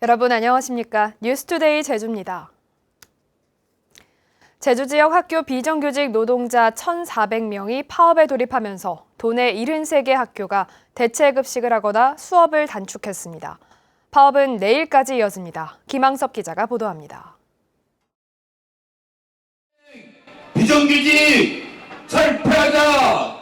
여러분 안녕하십니까? 뉴스투데이 제주입니다. 제주 지역 학교 비정규직 노동자 1,400명이 파업에 돌입하면서 도내 73개 학교가 대체급식을 하거나 수업을 단축했습니다. 파업은 내일까지 이어집니다. 김항섭 기자가 보도합니다. 비정규직 철폐하자!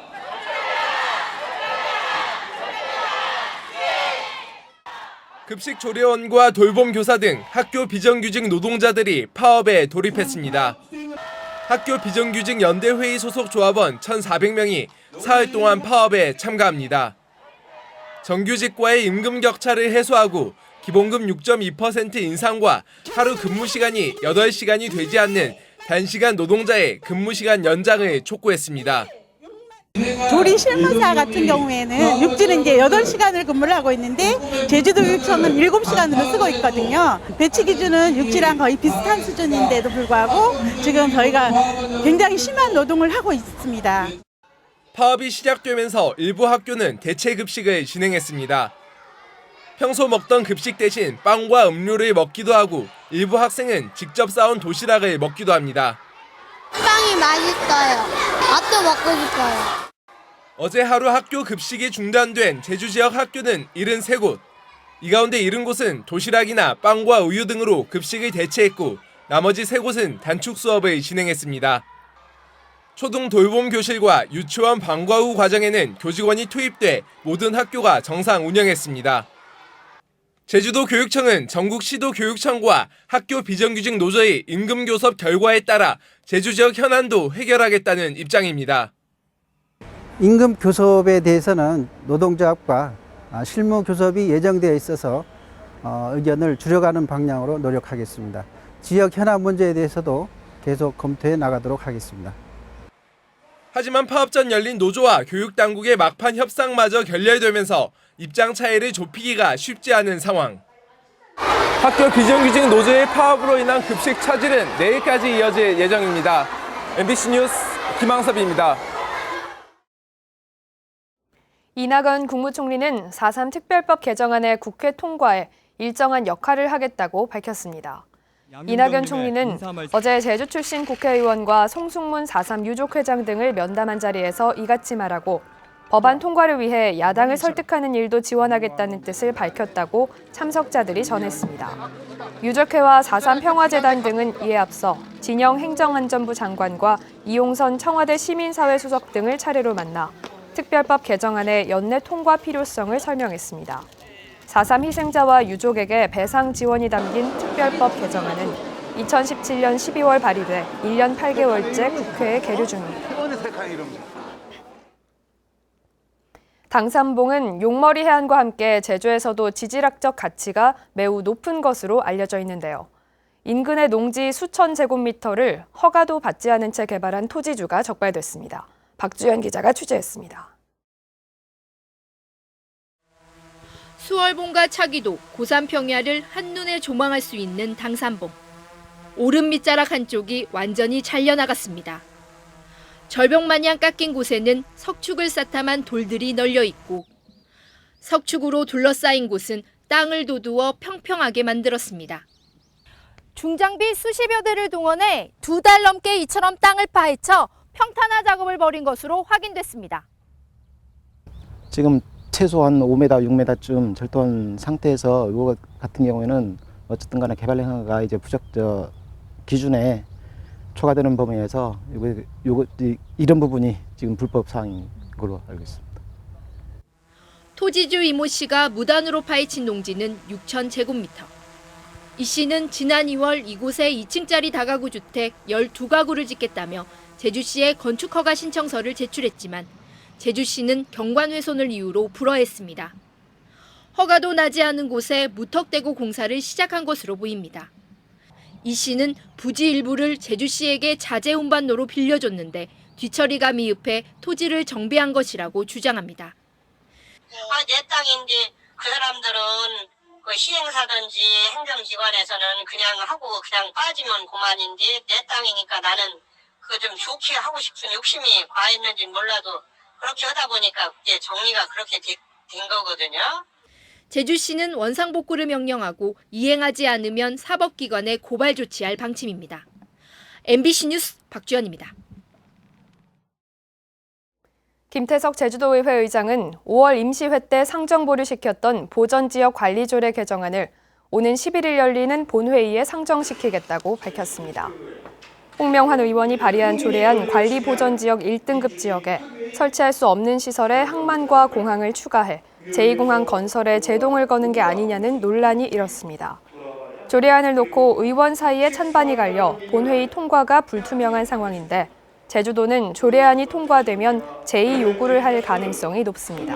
급식조리원과 돌봄교사 등 학교 비정규직 노동자들이 파업에 돌입했습니다. 학교 비정규직 연대회의 소속 조합원 1,400명이 사흘 동안 파업에 참가합니다. 정규직과의 임금 격차를 해소하고 기본급 6.2% 인상과 하루 근무 시간이 8시간이 되지 않는 단시간 노동자의 근무 시간 연장을 촉구했습니다. 조리 실무사 같은 경우에는 육지는 이제 8시간을 근무를 하고 있는데 제주도육청은 7시간으로 쓰고 있거든요. 배치 기준은 육지랑 거의 비슷한 수준인데도 불구하고 지금 저희가 굉장히 심한 노동을 하고 있습니다. 파업이 시작되면서 일부 학교는 대체급식을 진행했습니다. 평소 먹던 급식 대신 빵과 음료를 먹기도 하고 일부 학생은 직접 싸온 도시락을 먹기도 합니다. 빵이 맛있어요. 밥도 먹고 싶어요. 어제 하루 학교 급식이 중단된 제주 지역 학교는 73곳. 이 가운데 70곳은 도시락이나 빵과 우유 등으로 급식을 대체했고 나머지 3곳은 단축 수업을 진행했습니다. 초등 돌봄 교실과 유치원 방과 후 과정에는 교직원이 투입돼 모든 학교가 정상 운영했습니다. 제주도 교육청은 전국 시도 교육청과 학교 비정규직 노조의 임금 교섭 결과에 따라 제주 지역 현안도 해결하겠다는 입장입니다. 임금 교섭에 대해서는 노동조합과 실무 교섭이 예정되어 있어서 의견을 줄여가는 방향으로 노력하겠습니다. 지역 현안 문제에 대해서도 계속 검토해 나가도록 하겠습니다. 하지만 파업 전 열린 노조와 교육당국의 막판 협상마저 결렬되면서 입장 차이를 좁히기가 쉽지 않은 상황. 학교 비정규직 노조의 파업으로 인한 급식 차질은 내일까지 이어질 예정입니다. MBC 뉴스 김항섭입니다. 이낙연 국무총리는 4.3 특별법 개정안의 국회 통과에 일정한 역할을 하겠다고 밝혔습니다. 이낙연 총리는 어제 제주 출신 국회의원과 송승문 4.3 유족회장 등을 면담한 자리에서 이같이 말하고 법안 통과를 위해 야당을 설득하는 일도 지원하겠다는 뜻을 밝혔다고 참석자들이 전했습니다. 유족회와 4.3 평화재단 등은 이에 앞서 진영 행정안전부 장관과 이용선 청와대 시민사회 수석 등을 차례로 만나 특별법 개정안의 연내 통과 필요성을 설명했습니다. 4.3 희생자와 유족에게 배상 지원이 담긴 특별법 개정안은 2017년 12월 발의돼 1년 8개월째 국회에 계류 중입니다. 당산봉은 용머리 해안과 함께 제주에서도 지질학적 가치가 매우 높은 것으로 알려져 있는데요. 인근의 농지 수천 제곱미터를 허가도 받지 않은 채 개발한 토지주가 적발됐습니다. 박주연 기자가 취재했습니다. 수월봉과 차기도, 고산 평야를 한눈에 조망할 수 있는 당산봉. 오름 밑자락 한쪽이 완전히 잘려나갔습니다. 절벽 마냥 깎인 곳에는 석축을 쌓탐한 돌들이 널려 있고 석축으로 둘러싸인 곳은 땅을 도두어 평평하게 만들었습니다. 중장비 수십여 대를 동원해 2달 넘게 이처럼 땅을 파헤쳐 평탄화 작업을 벌인 것으로 확인됐습니다. 지금 최소한 5m, 6m쯤 절도한 상태에서 이거 같은 경우에는 어쨌든 간에 개발 행위가 이제 부적절 기준에 초과되는 범위에서 이런 부분이 지금 불법 사항인 걸로 알고 있습니다. 토지주 이모 씨가 무단으로 파헤친 농지는 6,000제곱미터. 이 씨는 지난 2월 이곳에 2층짜리 다가구 주택 12가구를 짓겠다며 제주시에 건축 허가 신청서를 제출했지만 제주시는 경관훼손을 이유로 불허했습니다. 허가도 나지 않은 곳에 무턱대고 공사를 시작한 것으로 보입니다. 이 씨는 부지 일부를 제주시에게 자재 운반로로 빌려줬는데 뒤처리가 미흡해 토지를 정비한 것이라고 주장합니다. 내 땅인데 그 사람들은 그 시행사든지 행정기관에서는 그냥 하고 그냥 빠지면 그만인데 내 땅이니까 나는 그 좀 좋게 하고 싶은 욕심이 과했는지 몰라도 그렇게 하다 보니까 이제 정리가 그렇게 된 거거든요. 제주시는 원상복구를 명령하고 이행하지 않으면 사법기관에 고발 조치할 방침입니다. MBC 뉴스 박주연입니다. 김태석 제주도의회 의장은 5월 임시회 때 상정 보류시켰던 보전지역 관리조례 개정안을 오는 11일 열리는 본회의에 상정시키겠다고 밝혔습니다. 홍명환 의원이 발의한 조례안 관리보전지역 1등급 지역에 설치할 수 없는 시설에 항만과 공항을 추가해 제2공항 건설에 제동을 거는 게 아니냐는 논란이 일었습니다. 조례안을 놓고 의원 사이에 찬반이 갈려 본회의 통과가 불투명한 상황인데 제주도는 조례안이 통과되면 제2 요구를 할 가능성이 높습니다.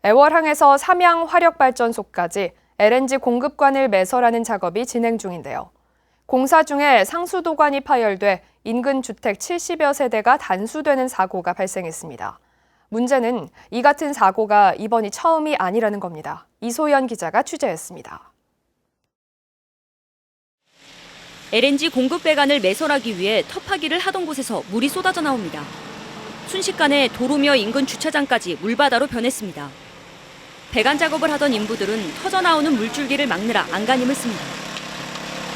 애월항에서 삼양 화력발전소까지 LNG 공급관을 매설하는 작업이 진행 중인데요. 공사 중에 상수도관이 파열돼 인근 주택 70여 세대가 단수되는 사고가 발생했습니다. 문제는 이 같은 사고가 이번이 처음이 아니라는 겁니다. 이소연 기자가 취재했습니다. LNG 공급 배관을 매설하기 위해 터파기를 하던 곳에서 물이 쏟아져 나옵니다. 순식간에 도로며 인근 주차장까지 물바다로 변했습니다. 배관 작업을 하던 인부들은 터져나오는 물줄기를 막느라 안간힘을 씁니다.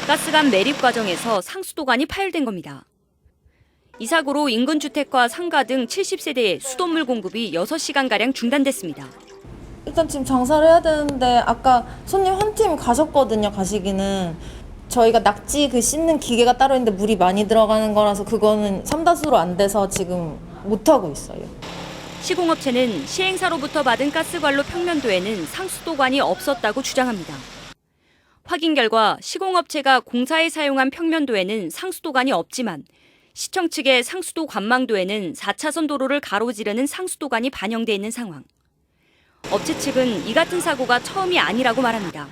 가스관 매립 과정에서 상수도관이 파열된 겁니다. 이 사고로 인근 주택과 상가 등 70세대의 수돗물 공급이 6시간가량 중단됐습니다. 일단 지금 장사를 해야 되는데 아까 손님 한 팀 가셨거든요, 가시기는. 저희가 낙지 씻는 기계가 따로 있는데 물이 많이 들어가는 거라서 그거는 삼다수로 안 돼서 지금 못하고 있어요. 시공업체는 시행사로부터 받은 가스관로 평면도에는 상수도관이 없었다고 주장합니다. 확인 결과 시공업체가 공사에 사용한 평면도에는 상수도관이 없지만 시청 측의 상수도 관망도에는 4차선 도로를 가로지르는 상수도관이 반영돼 있는 상황. 업체 측은 이 같은 사고가 처음이 아니라고 말합니다.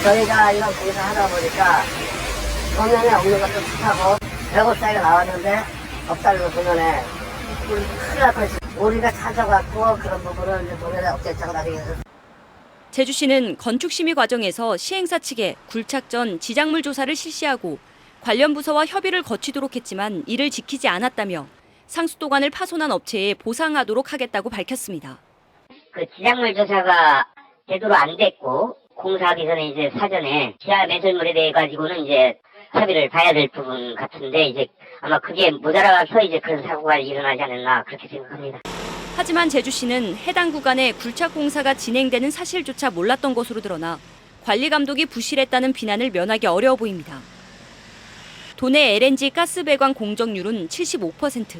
저희가 이런 공사하다 보니까 도면에 없는 것도 비슷하고 100억짜리가 나왔는데 없다는 도면에 큰일 날 뻔했어요. 우리가 찾아갖고 그런 부분을 이제 도면에 없앴다고 나중에. 제주시는 건축심의 과정에서 시행사 측에 굴착 전 지작물 조사를 실시하고 관련 부서와 협의를 거치도록 했지만 이를 지키지 않았다며 상수도관을 파손한 업체에 보상하도록 하겠다고 밝혔습니다. 그 지작물 조사가 제대로 안 됐고 공사하기 전에 이제 사전에 지하 매설물에 대해 가지고는 이제 협의를 봐야 될 부분 같은데 이제 아마 그게 모자라서 이제 그런 사고가 일어나지 않았나 그렇게 생각합니다. 하지만 제주시는 해당 구간에 굴착 공사가 진행되는 사실조차 몰랐던 것으로 드러나 관리 감독이 부실했다는 비난을 면하기 어려워 보입니다. 도내 LNG 가스 배관 공정률은 75%.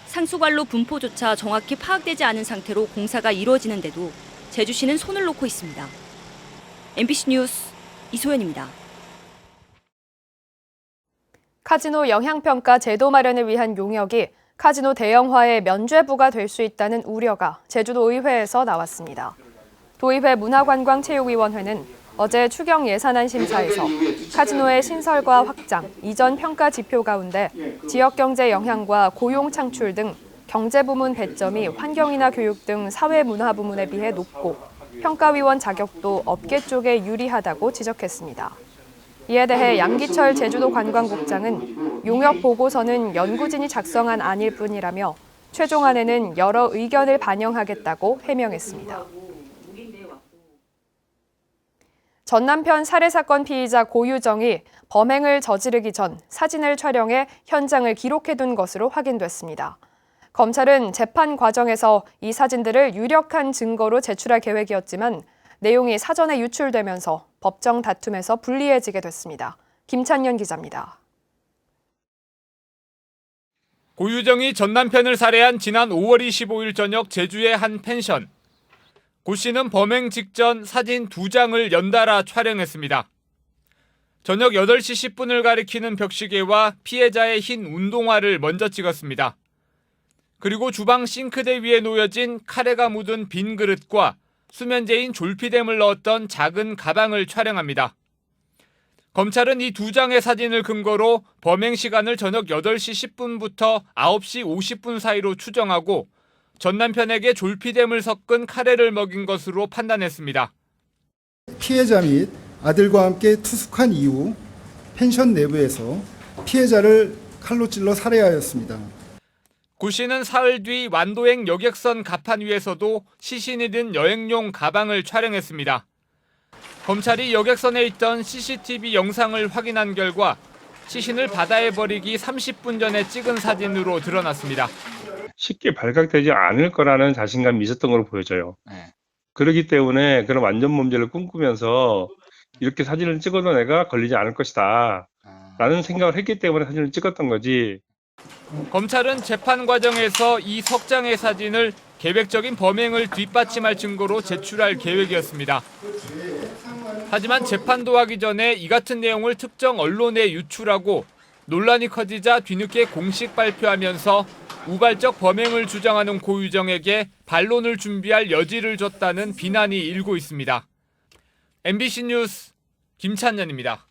상수관로 분포조차 정확히 파악되지 않은 상태로 공사가 이루어지는데도 제주시는 손을 놓고 있습니다. MBC 뉴스 이소연입니다. 카지노 영향평가 제도 마련을 위한 용역이 카지노 대형화의 면죄부가 될 수 있다는 우려가 제주도 의회에서 나왔습니다. 도의회 문화관광체육위원회는 어제 추경 예산안 심사에서 카지노의 신설과 확장, 이전 평가 지표 가운데 지역경제 영향과 고용 창출 등 경제부문 배점이 환경이나 교육 등 사회문화 부문에 비해 높고 평가위원 자격도 업계 쪽에 유리하다고 지적했습니다. 이에 대해 양기철 제주도 관광국장은 용역 보고서는 연구진이 작성한 안일 뿐이라며 최종안에는 여러 의견을 반영하겠다고 해명했습니다. 전 남편 살해 사건 피의자 고유정이 범행을 저지르기 전 사진을 촬영해 현장을 기록해둔 것으로 확인됐습니다. 검찰은 재판 과정에서 이 사진들을 유력한 증거로 제출할 계획이었지만 내용이 사전에 유출되면서 법정 다툼에서 불리해지게 됐습니다. 김찬년 기자입니다. 고유정이 전 남편을 살해한 지난 5월 25일 저녁 제주의 한 펜션. 고 씨는 범행 직전 사진 2장을 연달아 촬영했습니다. 저녁 8시 10분을 가리키는 벽시계와 피해자의 흰 운동화를 먼저 찍었습니다. 그리고 주방 싱크대 위에 놓여진 카레가 묻은 빈 그릇과 수면제인 졸피뎀을 넣었던 작은 가방을 촬영합니다. 검찰은 이 2장의 사진을 근거로 범행 시간을 저녁 8시 10분부터 9시 50분 사이로 추정하고 전 남편에게 졸피뎀을 섞은 카레를 먹인 것으로 판단했습니다. 피해자 및 아들과 함께 투숙한 이후 펜션 내부에서 피해자를 칼로 찔러 살해하였습니다. 구 씨는 사흘 뒤 완도행 여객선 갑판 위에서도 시신이 든 여행용 가방을 촬영했습니다. 검찰이 여객선에 있던 CCTV 영상을 확인한 결과 시신을 바다에 버리기 30분 전에 찍은 사진으로 드러났습니다. 쉽게 발각되지 않을 거라는 자신감이 있었던 걸로 보여져요. 그렇기 때문에 그런 완전 범죄를 꿈꾸면서 이렇게 사진을 찍어도 내가 걸리지 않을 것이다 라는 생각을 했기 때문에 사진을 찍었던 거지. 검찰은 재판 과정에서 이 석 장의 사진을 계획적인 범행을 뒷받침할 증거로 제출할 계획이었습니다. 하지만 재판도 하기 전에 이 같은 내용을 특정 언론에 유출하고 논란이 커지자 뒤늦게 공식 발표하면서 우발적 범행을 주장하는 고유정에게 반론을 준비할 여지를 줬다는 비난이 일고 있습니다. MBC 뉴스 김찬년입니다.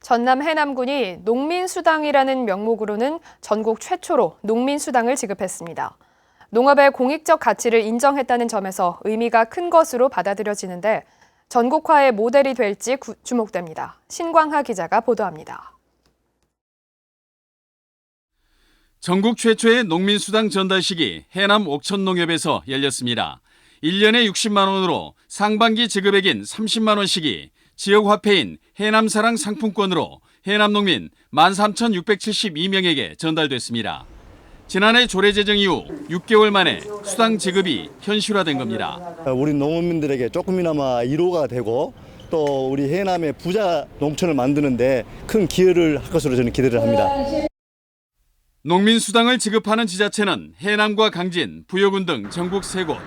전남 해남군이 농민수당이라는 명목으로는 전국 최초로 농민수당을 지급했습니다. 농업의 공익적 가치를 인정했다는 점에서 의미가 큰 것으로 받아들여지는데 전국화의 모델이 될지 주목됩니다. 신광하 기자가 보도합니다. 전국 최초의 농민수당 전달식이 해남 옥천농협에서 열렸습니다. 1년에 60만 원으로 상반기 지급액인 30만 원씩이 지역화폐인 해남사랑 상품권으로 해남농민 13,672명에게 전달됐습니다. 지난해 조례 제정 이후 6개월 만에 수당 지급이 현실화된 겁니다. 우리 농민들에게 조금이나마 위로가 되고 또 우리 해남의 부자 농촌을 만드는데 큰 기여를 할 것으로 저는 기대를 합니다. 농민수당을 지급하는 지자체는 해남과 강진, 부여군 등 전국 3곳.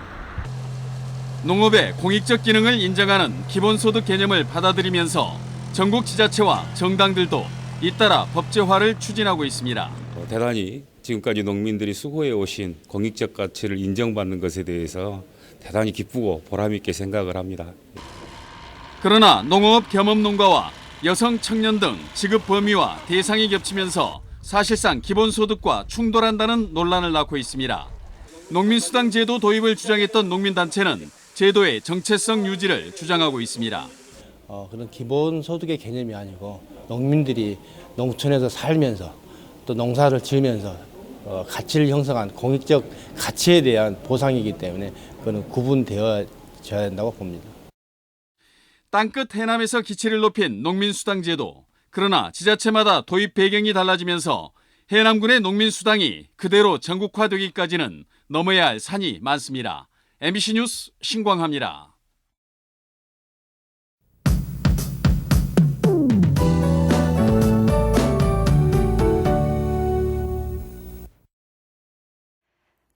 농업의 공익적 기능을 인정하는 기본소득 개념을 받아들이면서 전국 지자체와 정당들도 잇따라 법제화를 추진하고 있습니다. 대단히 지금까지 농민들이 수고해 오신 공익적 가치를 인정받는 것에 대해서 대단히 기쁘고 보람 있게 생각을 합니다. 그러나 농업 겸업농가와 여성 청년 등 지급 범위와 대상이 겹치면서 사실상 기본소득과 충돌한다는 논란을 낳고 있습니다. 농민수당 제도 도입을 주장했던 농민단체는 제도의 정체성 유지를 주장하고 있습니다. 그런 기본소득의 개념이 아니고 농민들이 농촌에서 살면서 또 농사를 지으면서 가치를 형성한 공익적 가치에 대한 보상이기 때문에 그건 구분되어져야 된다고 봅니다. 땅끝 해남에서 기치를 높인 농민수당 제도. 그러나 지자체마다 도입 배경이 달라지면서 해남군의 농민수당이 그대로 전국화되기까지는 넘어야 할 산이 많습니다. MBC 뉴스 신광하입니다.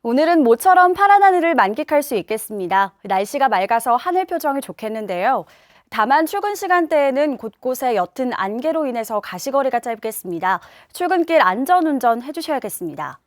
오늘은 모처럼 파란 하늘을 만끽할 수 있겠습니다. 날씨가 맑아서 하늘 표정이 좋겠는데요. 다만 출근 시간대에는 곳곳에 옅은 안개로 인해서 가시거리가 짧겠습니다. 출근길 안전운전 해주셔야겠습니다.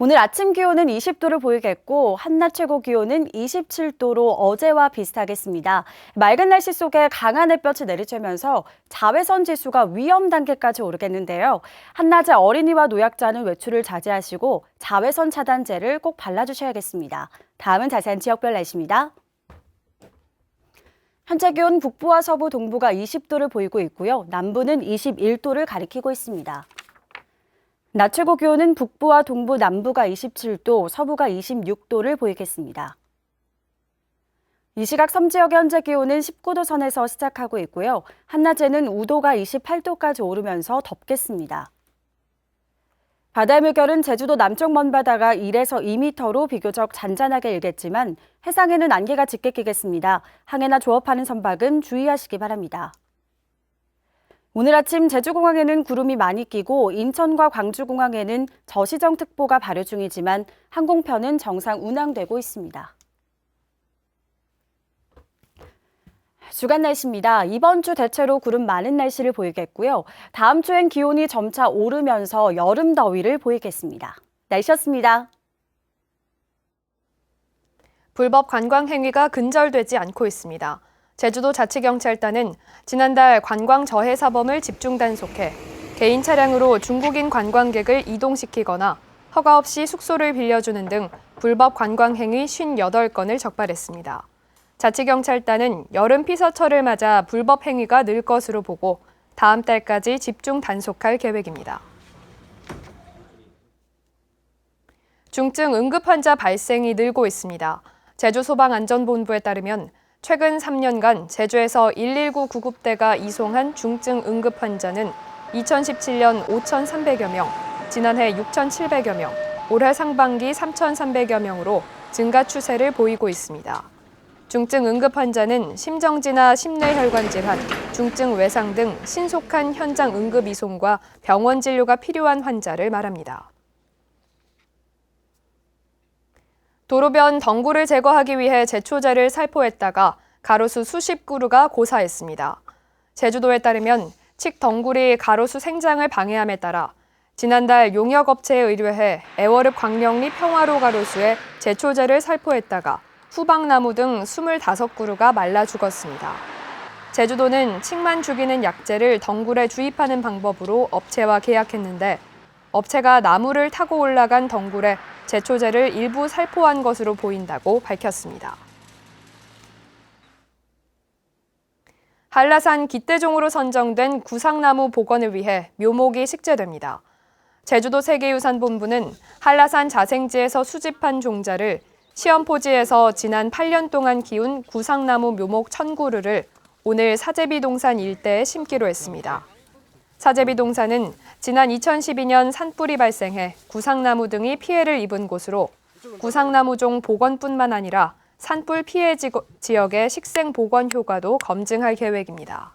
오늘 아침 기온은 20도를 보이겠고 한낮 최고 기온은 27도로 어제와 비슷하겠습니다. 맑은 날씨 속에 강한 햇볕이 내리쬐면서 자외선 지수가 위험 단계까지 오르겠는데요. 한낮에 어린이와 노약자는 외출을 자제하시고 자외선 차단제를 꼭 발라주셔야겠습니다. 다음은 자세한 지역별 날씨입니다. 현재 기온 북부와 서부, 동부가 20도를 보이고 있고요. 남부는 21도를 가리키고 있습니다. 낮 최고 기온은 북부와 동부, 남부가 27도, 서부가 26도를 보이겠습니다. 이 시각 섬 지역의 현재 기온은 19도 선에서 시작하고 있고요. 한낮에는 우도가 28도까지 오르면서 덥겠습니다. 바다의 물결은 제주도 남쪽 먼바다가 1에서 2m로 비교적 잔잔하게 일겠지만 해상에는 안개가 짙게 끼겠습니다. 항해나 조업하는 선박은 주의하시기 바랍니다. 오늘 아침 제주공항에는 구름이 많이 끼고 인천과 광주공항에는 저시정특보가 발효 중이지만 항공편은 정상 운항되고 있습니다. 주간 날씨입니다. 이번 주 대체로 구름 많은 날씨를 보이겠고요. 다음 주엔 기온이 점차 오르면서 여름 더위를 보이겠습니다. 날씨였습니다. 불법 관광 행위가 근절되지 않고 있습니다. 제주도 자치경찰단은 지난달 관광 저해 사범을 집중 단속해 개인 차량으로 중국인 관광객을 이동시키거나 허가 없이 숙소를 빌려주는 등 불법 관광 행위 58건을 적발했습니다. 자치경찰단은 여름 피서철을 맞아 불법 행위가 늘 것으로 보고 다음 달까지 집중 단속할 계획입니다. 중증 응급 환자 발생이 늘고 있습니다. 제주소방안전본부에 따르면 최근 3년간 제주에서 119 구급대가 이송한 중증 응급 환자는 2017년 5,300여 명, 지난해 6,700여 명, 올해 상반기 3,300여 명으로 증가 추세를 보이고 있습니다. 중증 응급 환자는 심정지나 심뇌혈관 질환, 중증 외상 등 신속한 현장 응급 이송과 병원 진료가 필요한 환자를 말합니다. 도로변 덩굴을 제거하기 위해 제초제를 살포했다가 가로수 수십 그루가 고사했습니다. 제주도에 따르면 칡덩굴이 가로수 생장을 방해함에 따라 지난달 용역업체에 의뢰해 애월읍 광명리 평화로 가로수에 제초제를 살포했다가 후박나무 등 25그루가 말라 죽었습니다. 제주도는 칡만 죽이는 약재를 덩굴에 주입하는 방법으로 업체와 계약했는데 업체가 나무를 타고 올라간 덩굴에 제초제를 일부 살포한 것으로 보인다고 밝혔습니다. 한라산 기대종으로 선정된 구상나무 복원을 위해 묘목이 식재됩니다. 제주도 세계유산본부는 한라산 자생지에서 수집한 종자를 시험포지에서 지난 8년 동안 키운 구상나무 묘목 1,000그루를 오늘 사제비동산 일대에 심기로 했습니다. 사제비동산은 지난 2012년 산불이 발생해 구상나무 등이 피해를 입은 곳으로 구상나무종 복원뿐만 아니라 산불 피해 지역의 식생 복원 효과도 검증할 계획입니다.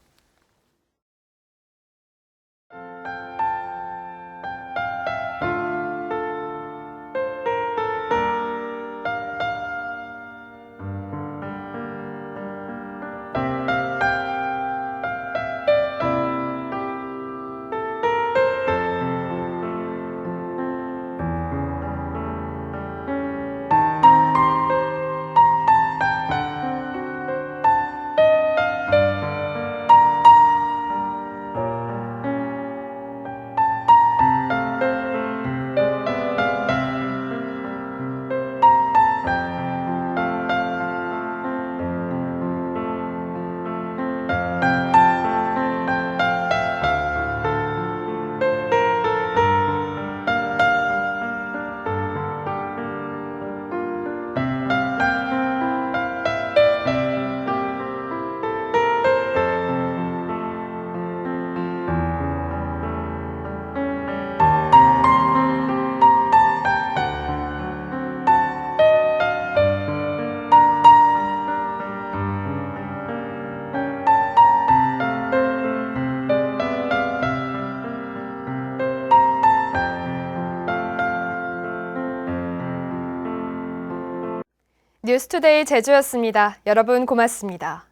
뉴스투데이 제주였습니다. 여러분 고맙습니다.